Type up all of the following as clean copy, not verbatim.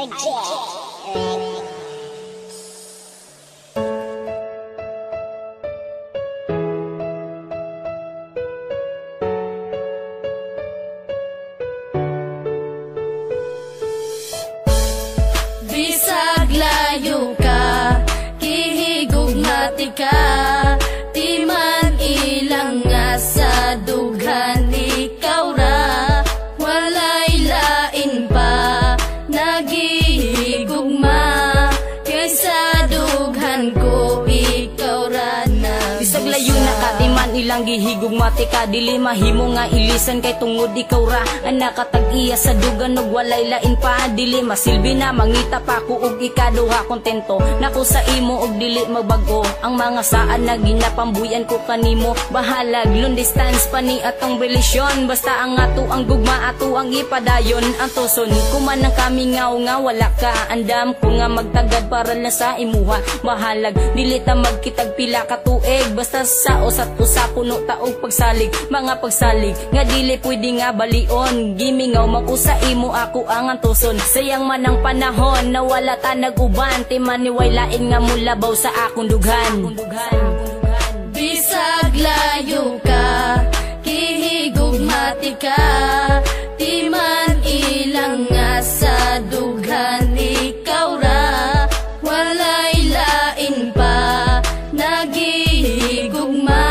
Bisag layo ka, kihigugmati ka, di man ilang nga sa dughan ikaw ra, walay lain pa nagihigugma, kaysa dughan ko ikaw ra na. Bisag layo na ka, di man ilang gihigugmati ka, dili mahimo nga ilisan kay tungod ikaw ra ang nakatag-iya sa dugan og walay lain pa, dili masilbi na mangita pa ko og ikaduha kontento nako sa imo og dili magbago ang mga saan na ginapambuyan ko kanimo, bahalag long distance pa ni atong relasyon, basta ang ato ang gugma ato ang ipadayon, ang tuson kuman ang kami nga wala ka, andam ko nga magtagad para lang sa imuha, bahalag dili ta magkitag pila ka tuig, basta sa usat usa puno taog pagsalig, mga pagsalig nga dili pwede nga balion, gimingaw makusa imo ako ang antuson, sayang man ang panahon na wala ta nag-uban, timaniway lain nga mulabaw sa akong dughan. Bisag layo ka, kihigugmati ka, di man ilang nga sa dughan ikaw ra, walay lain pa nagihigugma,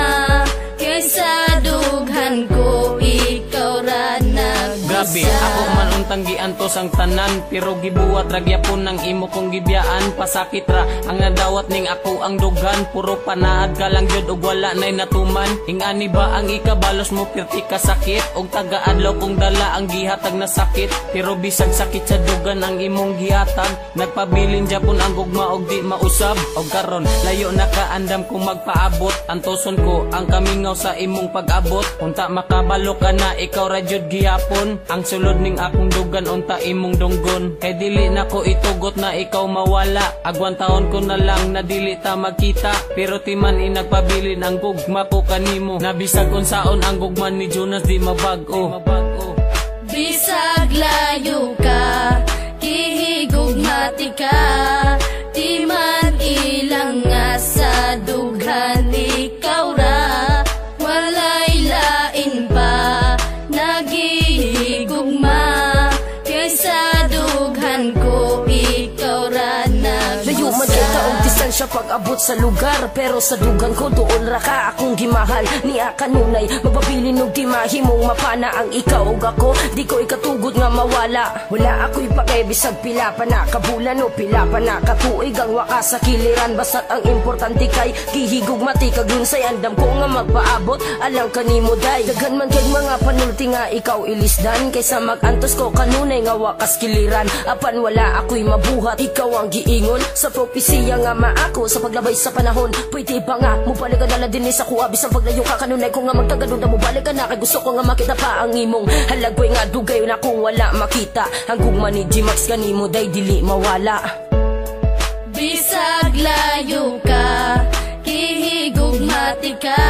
kaysa dughan ko ikaw ra nagbisa. Grabe, ako man untang giantos ang tanan, pero gibuwat ragyapon ng imo kong gibiyaan, pasakit ra ang nadawat ning ako ang dughan, puro panaad ka lang jud og wala nay natuman, ingani ba ang ikabalos mo pirti ka sakit, og taga-adlaw kong dala ang gihatag na sakit, pero bisag sakit sa dugan ang imong gihatag, nagpabilin japon ang gugma og di mausab, og karon layo na kaandam kung magpaabot, antoson ko ang kamingaw sa imong pag-abot, unta makabalo ka na ikaw ra jud gihapon, ang sulod ning akong dugan unta imong dunggon, kay dili na ko itugot na ikaw mawala, agwan taon ko na lang na dili ta magkita, pero timan inagpabilin ang gugma ko kanimo, nabisag unsaon ang gugma ni Jonas di mabag-o. Bisag layo ka, kihigugmati ka, di man ilang nga sa dughan ikaw ra, walay lain pa nagihigugma, kaysa dughan ko ikaw ra nagbisa. Layo man kay taong distansya pag-abot sa lugar, pero sa dugan ko doon ra ka akong gimahal, niya kanunay mapabilin og di mahimong mapana ang ikaw ug ako, di ko ikatugod nga mawala, wala ako'y pakibisag pila pa na kabulan o pila pa na katuig ang wakas sa kiliran, basta't ang importante kay gihigugmati kag lunsay, andam ko nga magpaabot alang kanimo day, daghan man kay mga panulti nga ikaw ilisdan, kaysa magantos ko kanunay nga wakas kiliran, apan wala ako'y mabuhat, ikaw ang giingon sa propesiya nga maako sa paglabay sa panahon, pwede ba nga mubalik ka na din sa kuha, bisang paglayo ka kanunay ko nga magtagadon na mubalik ka na, kay gusto ko nga makita pa ang imong halagway nga dugay na kung wala makita, ang gugma ni G-Max kanimo day dili mawala. Bisag layo ka, kihigugmati ka,